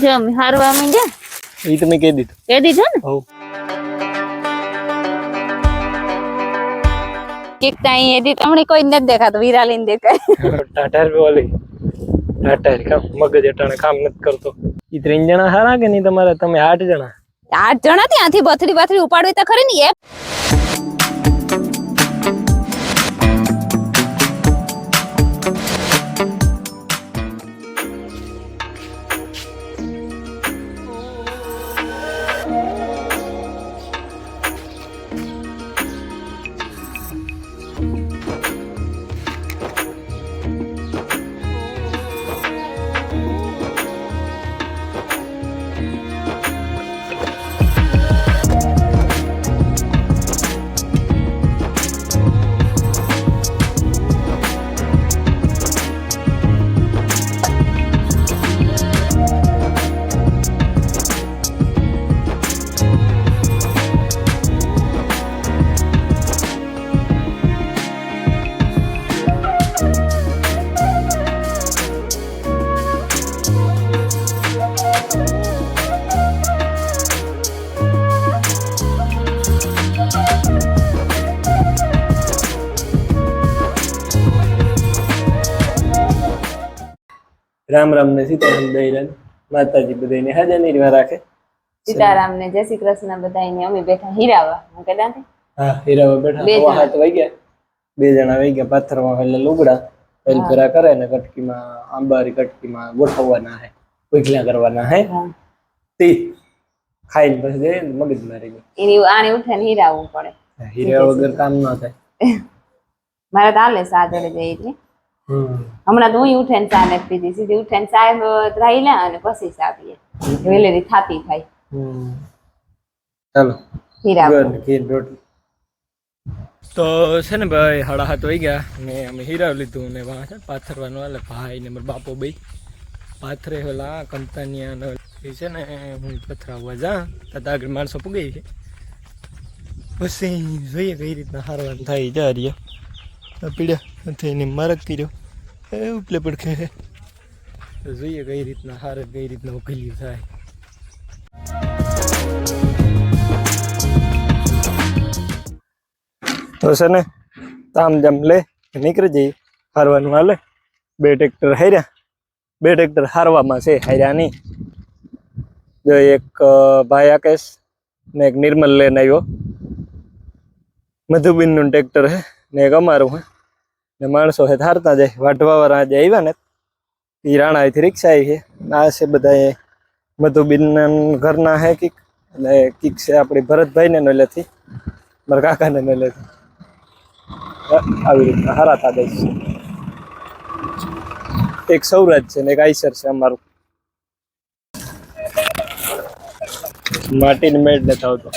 જમ હારવા માંડ્યા ઈ તમે કહી દીધું ને હો કેક તાઈ એદી તમને કોઈ નથી દેખાતો વિરાલીને દેખાય ટાટાર બોલી ટાટાર કામ મગજ અટાણે કામ નથી કરતો ઈ 3 જણા હારા કે નહીં તમારે તમે 8 જણા 8 જણા ત્યાંથી બથડી ઉપાડવી તો ખરી ને એ રામ રામ ને સીતારામ દઈરાન માતાજી બધાને હાજર નિર્વા રાખે સીતારામ ને જય શ્રી કૃષ્ણ બધાઈને અમે બેઠા હીરાવા હું કહેતા હા હીરાવા બેઠા 7 વાઈ ગયા 2 જણા વઈ ગયા પાથરવા એટલે લુગડા પેલપરા કરે ને કટકીમાં આંબારી કટકીમાં ગોઠવવાના હે ઉખલા કરવાના હે તે ખાઈને પછી દે મગજ મારી ગયો એની આને ઉઠીને હીરાવું પડે હીરા વગર કામ ન થાય મારા તાલે સાદરે જઈ એટલે હમણાં તો હું ઉઠે ને ચા નથી પીધી સીધી ઉઠે ને ચા રાઈ લે અને પછી ચા પીએ વેલેરી થાતી થાય ચાલો હીરા ખીર રોટલી તો છે ને ભાઈ 7:30 વાઈ ગયા ને અમે હીરા લીધું ને છે પાથરવાનું એટલે ભાઈ ને મારા બાપો બે પાથરે ઓલા કંતાનિયા છે ને હું પથરાવવા જા તો આગળ માણસો પૂગી છે પછી જોઈએ કઈ રીતના હારવાનું થાય જા રહ્યા પીડ્યા થઈને મારક કર્યો એ ઉપલે પડખે છે તો જોઈએ કઈ રીતના હારે કઈ રીતના ઉકેલ્યું થાય તો છે ને તામ જામ લે નીકળી જઈએ હારવાનું હાલે 2 ટ્રેક્ટર હાર્યા 2 ટ્રેક્ટર હારવામાં છે હાર્યા નહીં જો એક ભાઈ આકેશ ને એક નિર્મલ લઈને આવ્યો મધુબીન નું ટ્રેક્ટર હે ને એક અમારું હે ને માણસો હે હારતા જાય વાઢવા વાળા જે આવ્યા ને એ રાણા અહીંથી રિક્ષા આવી છે આ છે બધા મધુબીન ઘરના હે કીક અને કીક છે આપણી ભરતભાઈ ને નોલેથી મારા કાકા ને નોલેથી આવી રીતના હારાતા જાય છે એક સૌરાજ છે ને એક આઈસર છે અમારું માટીની મેળ નથી આવતો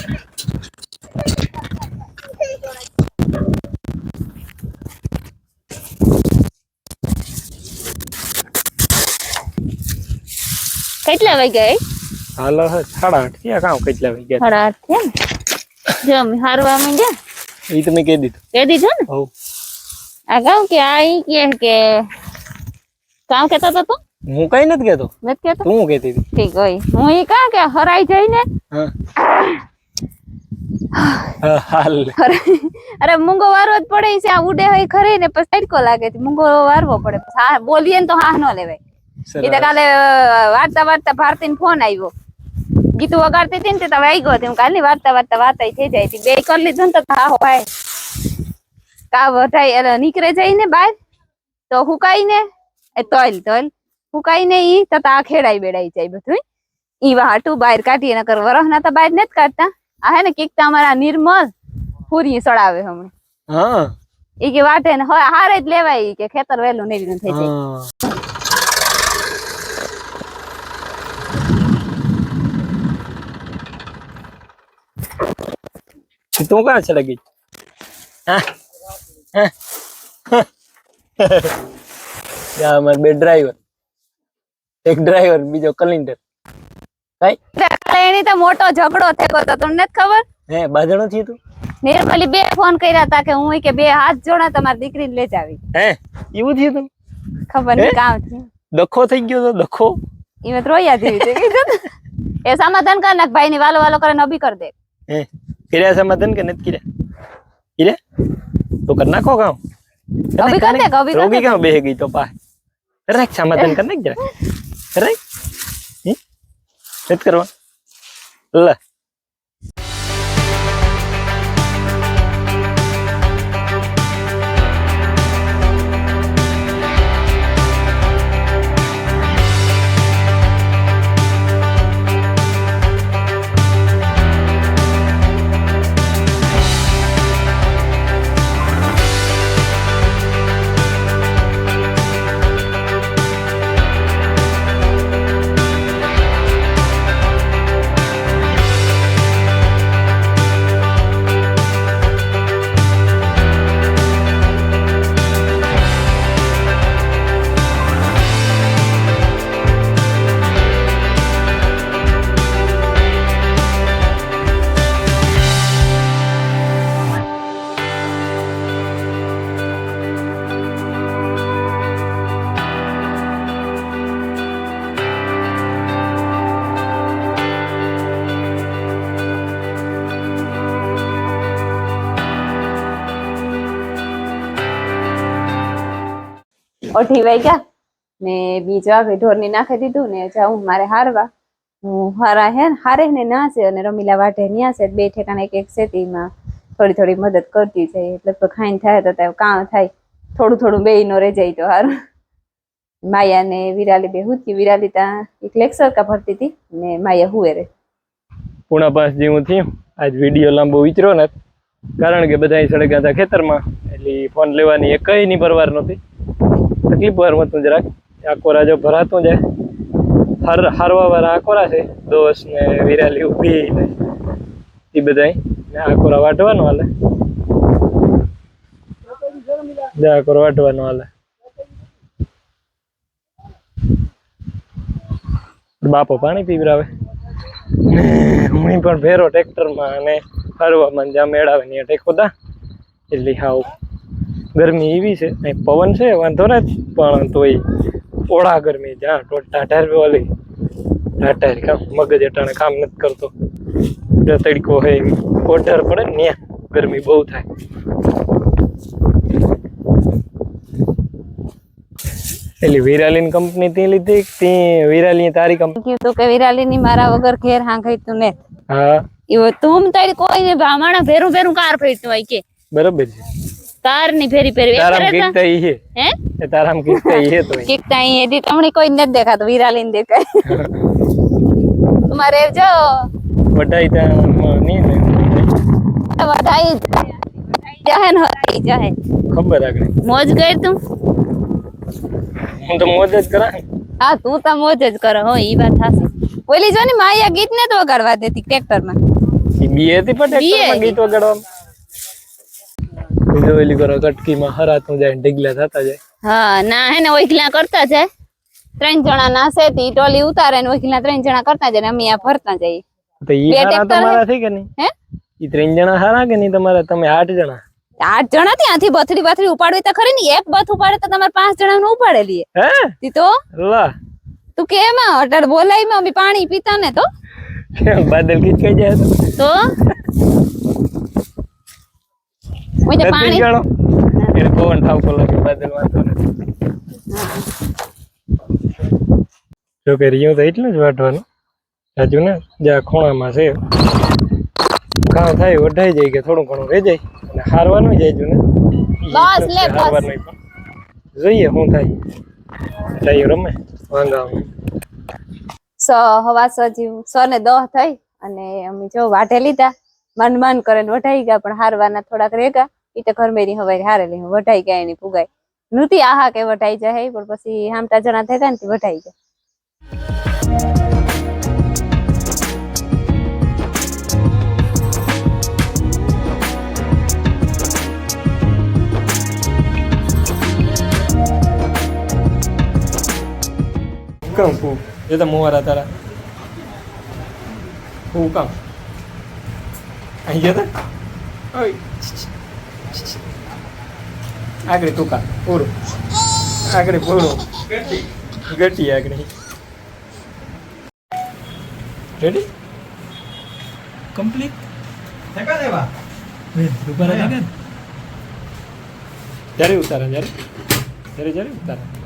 કેટલા વાગ્યા હાલો 8:30 થયા કામ કેટલા વાગ્યા 8:30 થયા જમ હારવા માંડ્યા ઈ તમે કહી દીધું ને હો આ ગામ કે આ ઈ કે કામ કેતો તો તું હું કઈ નથી કહેતો નથી કેતો તું કહેતી હતી ઠીક હોય હું ઈ કા કે હરાઈ જઈ ને હાલ અરે મૂંગો વારવો જ પડે છે આ ઉડે હોય ખરી ને પછી તડકો લાગે છે મૂંગો વારવો પડે હા બોલીએ ને તો હા ન લેવાય એ તો કાલે વાર્તા ભારતી ને ફોન આવ્યો ગીતું વગાડતી હતી ને તો આવી ગયો હું કાલની વાર્તા વાત થઈ જાય બે કરી લીધું ને તો હા ભાઈ કા વઢાઈ એટલે નીકળે જાય ને બહાર તો હુકાઈ ને એ તોલ હુકાઈ ને ઈ તો આ ખેડાઈ બેડાઈ જાય બધું ઈ વાટું બહાર કાઢીએ નકર વરહ ના તો બહાર નથી કાઢતા આ હે ને કીક તમારા નિર્મલ પૂરી સડાવે હમણાં એ કે વાટે ને હારે જ લેવાય કે ખેતર વહેલું નહીં થઈ જાય તું કहाँ चला गई हमारे बे ड्राइवर एक ड्राइवर बीजो कलिंडर કઈ એની તો મોટો ઝઘડો થયો તો તમને ખબર હે બાજણો થી તું નિર્મલી બે ફોન કર્યા હતા કે હું કે બે હાથ જોડા તમારી દીકરીને લઈ જાવી હે એવું થયું તું ખબર નહીં કામ થયું દખો થઈ ગયો તો દખો ઈ મેં રોયા જેવી છે એ સમાધાન કર નાખ ભાઈ ની વાલો વાલો કરે નબી કર દે હે કર્યા સમાધાન કે નથી કર્યા તો કર નાખો કામ અભી કર દે અભી રોગી ક્યાં બેહી ગઈ તો પા રાખ સમાધાન કર નાખ જરા રાખ નથી કરવા લે અઢી વાગ્યા ને બીજો આગળ ઢોરની નાખી દીધું ને જાઉં મારે હારવા હું હારે ને ના છે અને રમીલા વાઢે ન્યા છે બે ઠેકાણા એક સેતીમાં થોડી મદદ કરતી છે એટલે ખાઈને થાય તો કામ થાય થોડું બે નો રહી જાય તો હારું માયા ને વિરાલી બે હુતી વિરાલી ત્યાં એક લેક્ચર કા ભરતી હતી ને માયા હુએ રે પૂણા પાસ જેવું થયું આજ વિડીયો લાંબો વિચરો ને કારણ કે બધા સડકા હતા ખેતરમાં એટલે ફોન લેવાની એક કઈ ની પરવાર નહોતી તકલીફ વાર હતું જરાક આકોરા જો ભરાતું જાય હારવા વાળા આકોરા છે દોસ્ત ને વિરાલી ઉભી ને એ બધા આકોરા વાટવાનો હાલે આકોરા વાટવાનો હાલે બાપો પાણી પીવરાવે હું પણ ફેરો ટ્રેક્ટરમાં અને હરવામાં જ્યાં મેળાવે ને ટેકો દા એટલે હાવ ગરમી એવી છે પવન છે વાંધો નથી પણ તોય ઓળા ગરમી જ્યાં ટાઢાર વાલી ટાઢાર કામ મગજ અટાણે કામ નથી કરતો તડકો હોય ઓઢાર પડે ને ત્યાં ગરમી બહુ થાય એટલે વિરાલી કંપની તે લીધી તે વિરાલી તારી કંપની તો કે વિરાલી ની મારા વગર ઘેર હાંગાઈ તું ને હા ઈવો તું તારી કોઈ ને ભામાણા ભેરું કાર ફેરતું હોય કે બરોબર છે કાર ની ફેરી તારામ કીકતા ઈ હે હે તારામ કીકતા ઈ હે તો કીકતા ઈ હે તમને કોઈ નથી દેખાતો વિરાલી ને દેખાય તમારે જો વડાઈ તા ની ને વડાઈ જાહે ન જાહે ખબર આગળ મોજ કર તું હું તો મોજ જ કરા હા તું તો મોજ જ કરો હો ઈ વાત થાશે ઓલી જો ને માયા ગીત ને તો વગાડવા દેતી ટ્રેક્ટર માં ઈ બીએ થી પણ ટ્રેક્ટર માં ગીત વગાડવા બીજો ઓલી કરો કટકી માં હરાતું જાય ઢગલા થતા જાય હા ના હે ને ઓઈખલા કરતા જાય 3 જણા ના છે તી ટોલી ઉતારે ને ઓઈખલા 3 જણા કરતા જાય ને અમે આ ફરતા જઈએ તો ઈ હારા તમારા થઈ કે નહીં હે ઈ 3 જણા હારા કે નહીં તમારા તમે 8 જણા 8 જણા ત્યાંથી બથડી ઉપાડવી તો ખરી ને એક બથ ઉપાડે તો તમારે 5 જણા નું ઉપાડેલી હે તી તો લા તું કેમ અટડ બોલાઈ માં અમે પાણી પીતા ને તો બાદલ ખીચકાઈ જાય તો ઓય પાણી જાણો એને પવન ઠાવકો લાગે બાદલ વાંધો નથી જો કે રહ્યું તો એટલું જ વાટવાનું સાચું ને જ્યાં ખૂણામાં છે કાં થાય વઢાઈ જાય કે થોડું ઘણું રહી જાય અને હારવાનું જાય ને બસ લે બસ જોઈએ શું થાય જાય રમે વાંધા હવા સો ને 10 થઈ અને અમે જો વાઢે લીધા મન કરે વઢાઈ ગયા પણ હારવાના થોડાક રેગા ઈ તો ઘરમેરી હવાઈ હારેલી વઢાઈ ગયા એની પુગાઈ નૃતિ આહા કે વઢાઈ જાય પણ પછી હામટા જણા થઈ ગયા ને વઢાઈ ગયા કામ પુ એ તો મોવારા તારા હું કામ અહીં ગયા તા ઓય આગળ તું કા પૂરું આગળ પૂરું ગટી આગળ રેડી કમ્પ્લીટ ઠેકા દેવા ઉપર ત્યારે ઉતારા જ્યારે ઉતારા